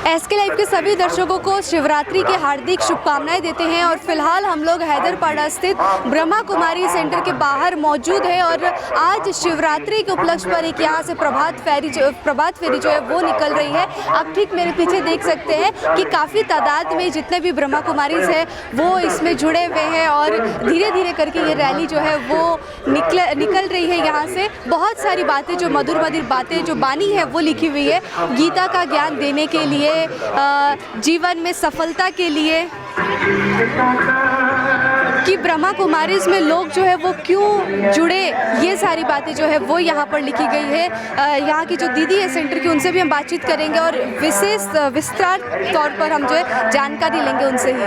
SK live के सभी दर्शकों को शिवरात्रि की हार्दिक शुभकामनाएं देते हैं। और फिलहाल हम लोग हैदरपाड़ा स्थित ब्रह्मा कुमारी सेंटर के बाहर मौजूद है और आज शिवरात्रि के उपलक्ष्य पर एक यहाँ से प्रभात फेरी जो है वो निकल रही है। आप ठीक मेरे पीछे देख सकते हैं कि काफ़ी तादाद में जितने भी ब्रह्मा कुमारीज हैं वो इसमें जुड़े हुए हैं और धीरे धीरे करके ये रैली जो है वो निकल रही है। यहाँ से बहुत सारी बातें जो मधुर बातें जो बानी है वो लिखी हुई है, गीता का ज्ञान देने के लिए, जीवन में सफलता के लिए, कि ब्रह्मा कुमारीज में लोग जो है वो क्यों जुड़े, ये सारी बातें जो है वो यहाँ पर लिखी गई है। यहाँ की जो दीदी है सेंटर की, उनसे भी हम बातचीत करेंगे और विस्तार तौर पर हम जो है जानकारी लेंगे उनसे ही।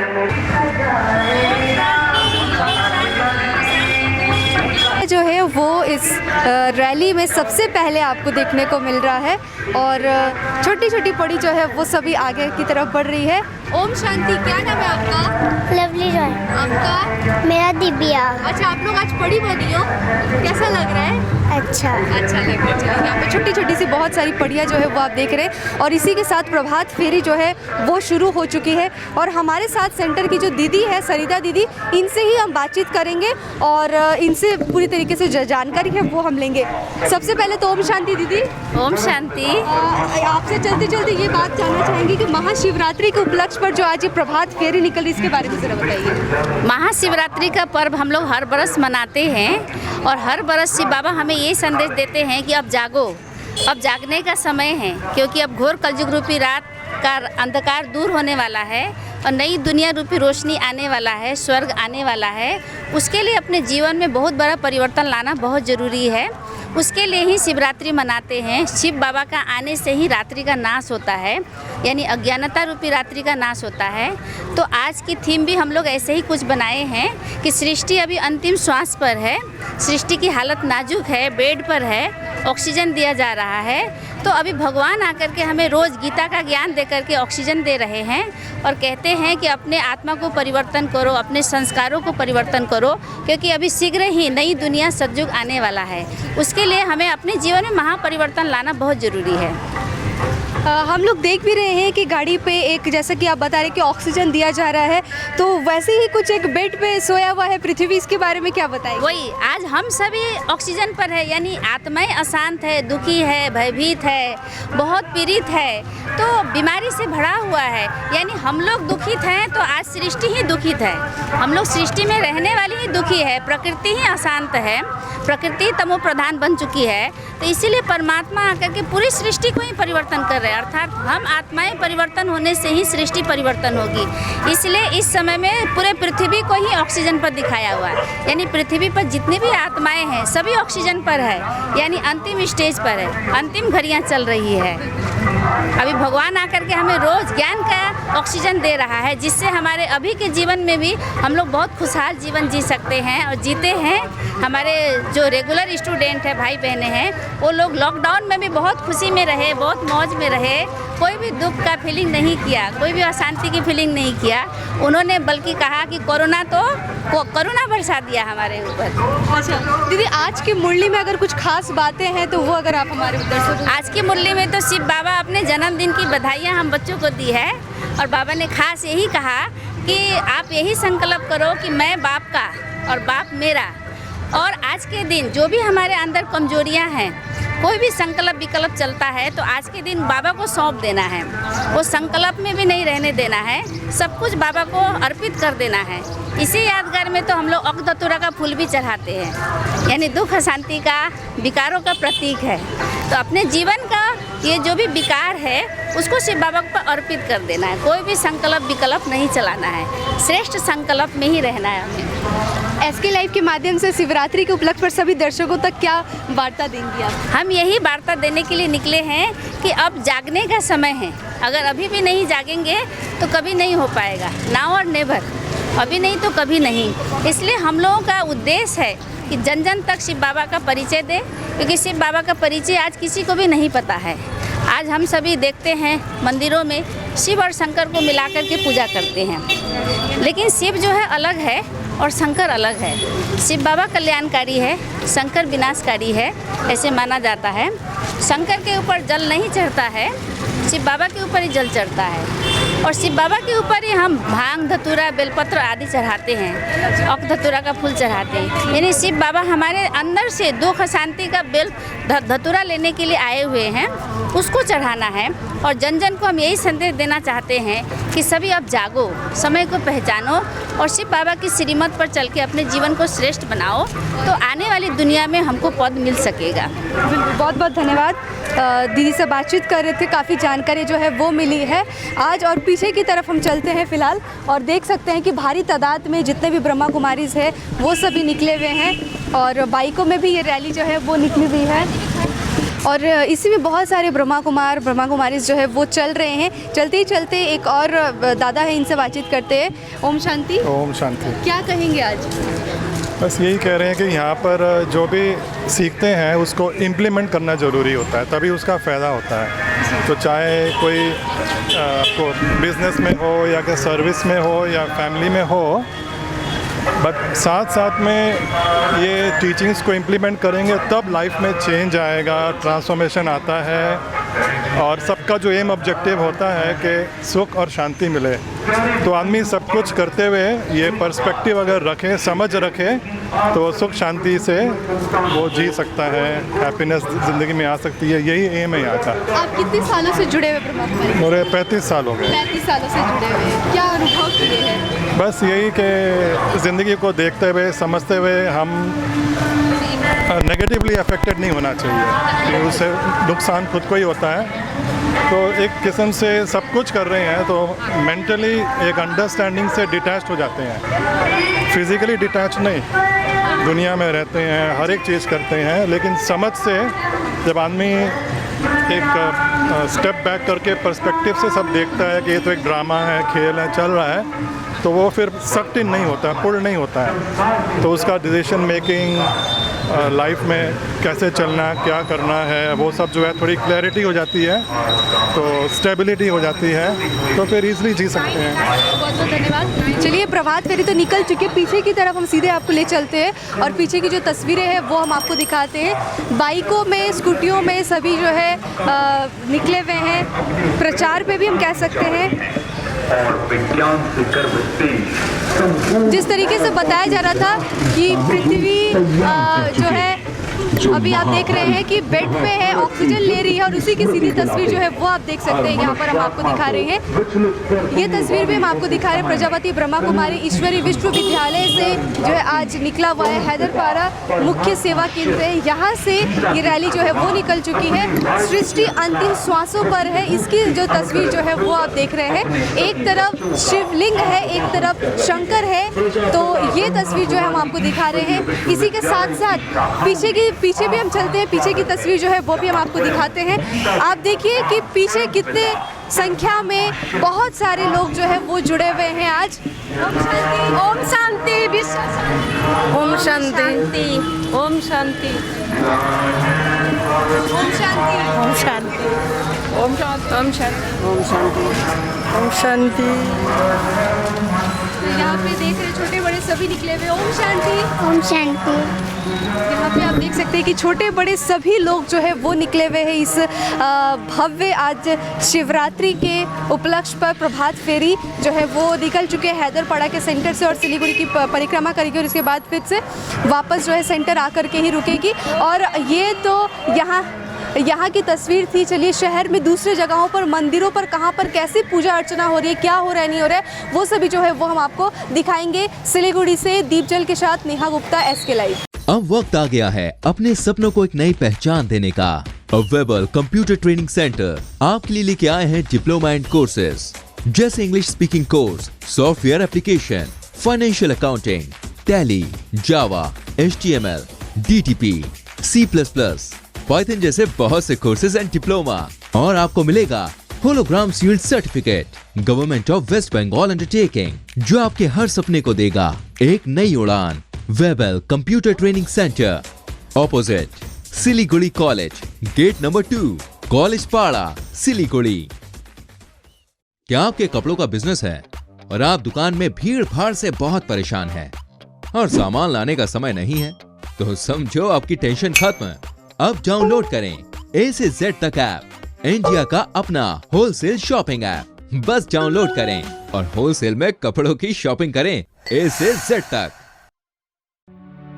जो है वो इस रैली में सबसे पहले आपको देखने को मिल रहा है और छोटी छोटी पड़ी जो है वो सभी आगे की तरफ बढ़ रही है। ओम शांति, क्या नाम है आपका? लवली रॉय। आपका? मेरा दिव्या। अच्छा, आप लोग आज पड़ी बनी हो, कैसा लग रहा है? अच्छा लग रहा है। चलिए, यहाँ पे छोटी छोटी सी बहुत सारी पड़ियाँ जो है वो आप देख रहे हैं और इसी के साथ प्रभात फेरी जो है वो शुरू हो चुकी है। और हमारे साथ सेंटर की जो दीदी है सरिता दीदी, इनसे ही हम बातचीत करेंगे और इनसे पूरी तरीके से जानकारी है वो हम लेंगे। सबसे पहले तो ओम शांति दीदी। ओम शांति। आपसे चलते चलते ये बात जानना चाहेंगे कि महाशिवरात्रि के उपलक्ष्य पर जो आज ये प्रभात फेरी निकल रही, इसके बारे में जरा बताइए। महाशिवरात्रि का पर्व हम लोग हर बरस मनाते हैं और हर बरस शिव बाबा हमें ये संदेश देते हैं कि अब जागो, अब जागने का समय है, क्योंकि अब घोर कलयुग रूपी रात का अंधकार दूर होने वाला है और नई दुनिया रूपी रोशनी आने वाला है, स्वर्ग आने वाला है। उसके लिए अपने जीवन में बहुत बड़ा परिवर्तन लाना बहुत ज़रूरी है। उसके लिए ही शिवरात्रि मनाते हैं। शिव बाबा का आने से ही रात्रि का नाश होता है, यानी अज्ञानता रूपी रात्रि का नाश होता है। तो आज की थीम भी हम लोग ऐसे ही कुछ बनाए हैं कि सृष्टि अभी अंतिम श्वास पर है, सृष्टि की हालत नाजुक है, बेड पर है, ऑक्सीजन दिया जा रहा है। तो अभी भगवान आकर के हमें रोज़ गीता का ज्ञान दे करके ऑक्सीजन दे रहे हैं और कहते हैं कि अपने आत्मा को परिवर्तन करो, अपने संस्कारों को परिवर्तन करो, क्योंकि अभी शीघ्र ही नई दुनिया सतयुग आने वाला है। उसके लिए हमें अपने जीवन में महापरिवर्तन लाना बहुत ज़रूरी है। हम लोग देख भी रहे हैं कि गाड़ी पे एक, जैसा कि आप बता रहे हैं कि ऑक्सीजन दिया जा रहा है, तो वैसे ही कुछ एक बेड पे सोया हुआ है पृथ्वी, इसके बारे में क्या बताएं? वही, आज हम सभी ऑक्सीजन पर है, यानी आत्माएं अशांत है, दुखी है, भयभीत है, बहुत पीड़ित है, तो बीमारी से भरा हुआ है। यानी हम लोग दुखित हैं तो आज सृष्टि ही दुखित है। हम लोग सृष्टि में रहने वाली ही दुखी है, प्रकृति ही अशांत है, प्रकृति तमो प्रधान बन चुकी है। तो इसीलिए परमात्मा आकर के पूरी सृष्टि को ही परिवर्तन कर रहे हैं, अर्थात हम आत्माएं परिवर्तन होने से ही सृष्टि परिवर्तन होगी। इसलिए इस समय में पूरे पृथ्वी को ही ऑक्सीजन पर दिखाया हुआ है, यानी पृथ्वी पर जितनी भी आत्माएं हैं सभी ऑक्सीजन पर है, यानी अंतिम स्टेज पर है, अंतिम घड़ियां चल रही है। अभी भगवान आकर के हमें रोज़ ज्ञान का ऑक्सीजन दे रहा है, जिससे हमारे अभी के जीवन में भी हम लोग बहुत खुशहाल जीवन जी सकते हैं और जीते हैं। हमारे जो रेगुलर स्टूडेंट है, भाई बहनें हैं, वो लोग लॉकडाउन में भी बहुत खुशी में रहे, बहुत मौज में रहे, कोई भी दुख का फीलिंग नहीं किया, कोई भी अशांति की फीलिंग नहीं किया। उन्होंने बल्कि कहा कि करुणा बरसा दिया हमारे ऊपर। अच्छा दीदी, आज की मुरली में अगर कुछ खास बातें हैं तो वो अगर आप हमारे दर्शकों। आज की मुरली में तो शिव बाबा अपने जन्मदिन की बधाइयाँ हम बच्चों को दी है और बाबा ने खास यही कहा कि आप यही संकल्प करो कि मैं बाप का और बाप मेरा। और आज के दिन जो भी हमारे अंदर कमजोरियां हैं, कोई भी संकल्प विकल्प चलता है तो आज के दिन बाबा को सौंप देना है, वो संकल्प में भी नहीं रहने देना है, सब कुछ बाबा को अर्पित कर देना है। इसी यादगार में तो हम लोग अकधतूरा का फूल भी चढ़ाते हैं, यानी दुख अशांति का, विकारों का प्रतीक है। तो अपने जीवन का ये जो भी विकार है उसको शिव बाबा पर अर्पित कर देना है, कोई भी संकल्प विकल्प नहीं चलाना है, श्रेष्ठ संकल्प में ही रहना है हमें। एसके लाइव के माध्यम से शिवरात्रि के उपलक्ष्य पर सभी दर्शकों तक क्या वार्ता देंगी आप? हम यही वार्ता देने के लिए निकले हैं कि अब जागने का समय है। अगर अभी भी नहीं जागेंगे तो कभी नहीं हो पाएगा, नाउ और नेवर, अभी नहीं तो कभी नहीं। इसलिए हम लोगों का उद्देश्य है कि जन जन तक शिव बाबा का परिचय दे, क्योंकि शिव बाबा का परिचय आज किसी को भी नहीं पता है। आज हम सभी देखते हैं मंदिरों में शिव और शंकर को मिलाकर के पूजा करते हैं, लेकिन शिव जो है अलग है और शंकर अलग है। शिव बाबा कल्याणकारी है, शंकर विनाशकारी है, ऐसे माना जाता है। शंकर के ऊपर जल नहीं चढ़ता है, शिव बाबा के ऊपर ही जल चढ़ता है। और शिव बाबा के ऊपर ही हम भांग, धतूरा, बेलपत्र आदि चढ़ाते हैं, औक धतूरा का फूल चढ़ाते हैं। यानी शिव बाबा हमारे अंदर से दुख शांति का बेल धतूरा लेने के लिए आए हुए हैं, उसको चढ़ाना है। और जन जन को हम यही संदेश देना चाहते हैं कि सभी अब जागो, समय को पहचानो और शिव बाबा की श्रीमत पर चल के अपने जीवन को श्रेष्ठ बनाओ, तो आने वाली दुनिया में हमको पद मिल सकेगा। बहुत बहुत धन्यवाद। दीदी से बातचीत कर रहे थे, काफ़ी जानकारी जो है वो मिली है आज। और पीछे की तरफ हम चलते हैं फ़िलहाल और देख सकते हैं कि भारी तादाद में जितने भी ब्रह्मा कुमारीज है वो सभी निकले हुए हैं और बाइकों में भी ये रैली जो है वो निकली हुई है। और इसी में बहुत सारे ब्रह्मा कुमारीज जो है वो चल रहे हैं। चलते ही चलते एक और दादा है, इनसे बातचीत करते हैं। ओम शांति। ओम शांति। क्या कहेंगे आज? बस यही कह रहे हैं कि यहाँ पर जो भी सीखते हैं उसको इम्प्लीमेंट करना ज़रूरी होता है, तभी उसका फ़ायदा होता है। तो चाहे कोई आपको बिज़नेस में हो या कि सर्विस में हो या फैमिली में हो, बट साथ साथ में ये टीचिंग्स को इम्प्लीमेंट करेंगे तब लाइफ में चेंज आएगा, ट्रांसफॉर्मेशन आता है। और सबका जो एम ऑब्जेक्टिव होता है कि सुख और शांति मिले, तो आदमी सब कुछ करते हुए ये पर्सपेक्टिव अगर रखे, समझ रखे, तो सुख शांति से वो जी सकता है, हैप्पीनेस ज़िंदगी में आ सकती है। यही एम है यहाँ का। आप कितने सालों से जुड़े हुए ब्रह्मा कुमारी? मेरे 35 साल हो गए। 35 सालों से जुड़े हुए हैं, क्या अनुभव किए हैं? बस यही कि ज़िंदगी को देखते हुए, समझते हुए हम नेगेटिवली अफेक्टेड नहीं होना चाहिए, कि उससे नुकसान खुद को ही होता है। तो एक किस्म से सब कुछ कर रहे हैं तो मेंटली एक अंडरस्टैंडिंग से डिटैच्ड हो जाते हैं, फिज़िकली डिटैच नहीं, दुनिया में रहते हैं, हर एक चीज़ करते हैं, लेकिन समझ से जब आदमी एक स्टेप बैक करके पर्सपेक्टिव से सब देखता है कि ये तो एक ड्रामा है, खेल है, चल रहा है, तो वो फिर सख्त नहीं होता, पुल नहीं होता है। तो उसका डिसीजन मेकिंग, लाइफ में कैसे चलना, क्या करना है, वो सब जो है थोड़ी क्लैरिटी हो जाती है, तो स्टेबिलिटी हो जाती है, तो फिर इजीली जी सकते हैं। बहुत बहुत धन्यवाद। चलिए, प्रभात फेरी तो निकल चुकी है, पीछे की तरफ हम सीधे आपको ले चलते हैं और पीछे की जो तस्वीरें हैं वो हम आपको दिखाते हैं। बाइकों में, स्कूटियों में सभी जो है निकले हुए हैं, प्रचार पे भी हम कह सकते हैं। जिस तरीके से बताया जा रहा था कि पृथ्वी जो है अभी आप देख रहे हैं कि बेड पे है, ऑक्सीजन ले रही है और उसी की सीधी तस्वीर जो है वो आप देख सकते हैं। यहाँ पर हम आपको दिखा रहे हैं, ये तस्वीर भी हम आपको दिखा रहे हैं। प्रजापति ब्रह्मा कुमारी ईश्वरी विश्वविद्यालय से जो है आज निकला हुआ है, हैदरपाड़ा मुख्य सेवा केंद्र है, यहाँ से ये रैली जो है वो निकल चुकी है। सृष्टि अंतिम श्वासों पर है, इसकी जो तस्वीर जो है वो आप देख रहे हैं। एक तरफ शिवलिंग है, एक तरफ शंकर है, तो ये तस्वीर जो है हम आपको दिखा रहे हैं। इसी के साथ साथ पीछे भी हम चलते हैं, पीछे की तस्वीर जो है वो भी हम आपको दिखाते हैं। आप देखिए कि पीछे कितने संख्या में बहुत सारे लोग जो है वो जुड़े हुए हैं आज। ओम शांति, ओम शांति, विश्व शांति, ओम शांति, ओम शांति, ओम शांति, ओम शांति, ओम शांति, ओम शांति, ओम शांति, ओम शांति। यहाँ पे देख रहे छोटे बड़े सभी निकले हुए। ओम शांति, ओम शांति। यहाँ पे आप देख सकते हैं कि छोटे बड़े सभी लोग जो है वो निकले हुए हैं इस भव्य आज शिवरात्रि के उपलक्ष्य पर। प्रभात फेरी जो है वो निकल चुके हैं हैदरपाड़ा के सेंटर से और सिलीगुड़ी की परिक्रमा करेगी और इसके बाद फिर से वापस जो है सेंटर आकर के ही रुकेगी। और ये तो यहाँ की तस्वीर थी। चलिए, शहर में दूसरे जगहों पर, मंदिरों पर कहाँ पर कैसी पूजा अर्चना हो रही है, क्या हो रहा है, नहीं हो रहा है, वो सभी जो है वो हम आपको दिखाएंगे। सिलीगुड़ी से दीपजल के साथ नेहा गुप्ता, SK लाइव। अब वक्त आ गया है अपने सपनों को एक नई पहचान देने का। वेबल कंप्यूटर ट्रेनिंग सेंटर आपके लिए लेके आए हैं डिप्लोमा एंड कोर्सेज जैसे English speaking course, software application, financial accounting, Tally, Java, HTML, DTP, C++, Python जैसे बहुत से कोर्सेज एंड डिप्लोमा। और आपको मिलेगा hologram sealed certificate government of West Bengal undertaking, जो आपके हर सपने को देगा एक नई उड़ान। Webel computer training centre, opposite Siliguri College, gate number 2, college Para, Siliguri. क्या आपके कपड़ों का बिजनेस है और आप दुकान में भीड़ भाड़ से बहुत परेशान हैं? और सामान लाने का समय नहीं है, तो समझो आपकी टेंशन खत्म। अब डाउनलोड करें A से Z तक ऐप, इंडिया का अपना होलसेल शॉपिंग ऐप। बस डाउनलोड करें और होलसेल में कपड़ों की शॉपिंग करें A से Z तक।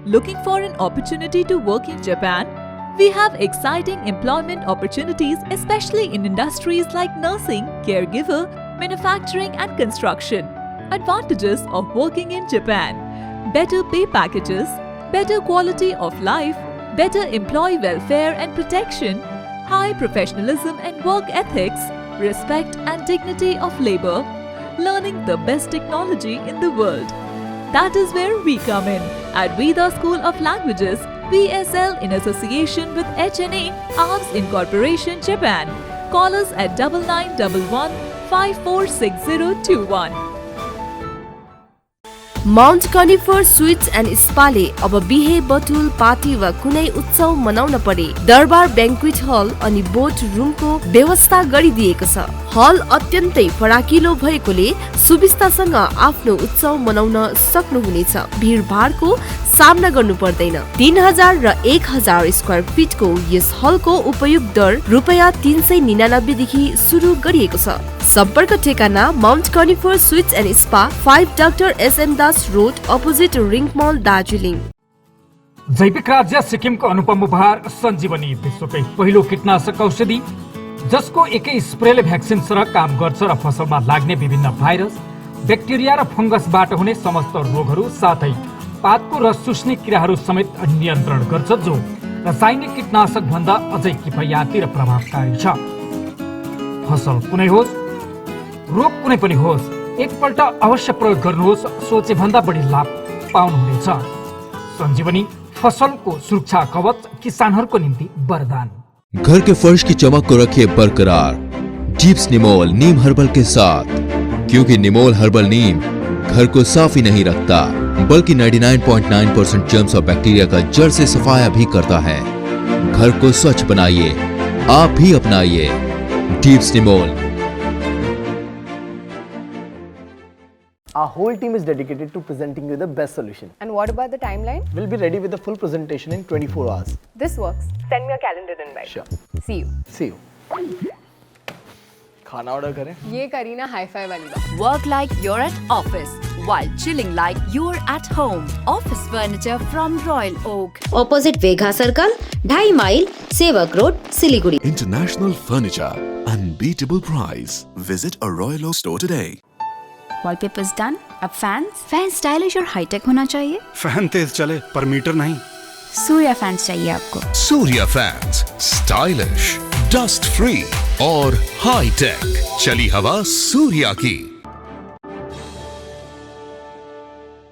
Looking for an opportunity to work in Japan? We have exciting employment opportunities, especially in industries like nursing, caregiver, manufacturing and construction. Advantages of working in Japan: better pay packages, better quality of life, better employee welfare and protection, high professionalism and work ethics, respect and dignity of labor, learning the best technology in the world. That is where we come in at Veda School of Languages, VSL, in association with HNA Arms Incorporation, Japan. Call us at 9911 546021. Mount Conifer Sweets and स्पाले अब बिहे बटुल party वा कुनै उत्सव मनाउन परे दरबार banquet हल अनि बोट रुमको व्यवस्था गरिदिएको छ। हल अत्यन्तै फराकिलो भएकोले सुविस्तासँग आफ्नो उत्सव मनाउन सक्नुहुनेछ। भीडभाडको सामना गर्नु पर्दैन। 3000 र 1000 स्क्वायर फिटको यस हलको उपयोग दर रुपैयाँ 399 देखि सुरु गरिएको छ। सम्पर्क ठेगाना Mount Conifer Sweets and spa, 5 doctor SM Das road, opposite ring mall, Darjeeling. जैविक राज्य सिक्किमको अनुपम उपहार सञ्जीवनी, विश्वकै पहिलो कीटनाशक औषधि जसको एकै स्प्रेले भ्याक्सिन सरह काम गर्छ र फसलमा लाग्ने विभिन्न भाइरस, ब्याक्टेरिया र फंगसबाट हुने समस्त रोगहरू साथै पातको रस चुस्ने किराहरू समेत नियन्त्रण गर्छ, जो रासायनिक कीटनाशक भन्दा अझै किफायती र प्रभावकारी छ। फसल कुनै होस्, रोग कुनै पनि होस्, एकपल्ट अवश्य प्रयोग गर्नुहोस्। सोचे भन्दा बढी लाभ पाउनुहुनेछ। सञ्जीवनी फसलको सुरक्षा कवच, किसानहरूको निम्ति वरदान। घर के फर्श की चमक को रखिए बरकरार जीप्स निमोल नीम हर्बल के साथ, क्योंकि निमोल हर्बल नीम घर को साफ ही नहीं रखता बल्कि 99.9% जर्म्स और बैक्टीरिया का जड़ से सफाया भी करता है। घर को स्वच्छ बनाइए, आप भी अपनाइए jeeps Nimol. Our whole team is dedicated to presenting you the best solution. And what about the timeline? We'll be ready with the full presentation in 24 hours. This works. Send me a calendar invite. Sure. See you. See you. खाना order करें? ये करी ना hi-fi वाली बात। Work like you're at office while chilling like you're at home. Office furniture from Royal Oak. Opposite Vega Circle, 2.5 mile, Sevak Road, Siliguri. International furniture, unbeatable price. Visit a Royal Oak store today. Wallpapers done. अब fan stylish और hi tech होना चाहिए। Fan तेज चले पर metre नहीं। Surya fans चाहिए आपको। Surya fans, stylish, dust free और हाई टेक। चली हवा सूर्या की।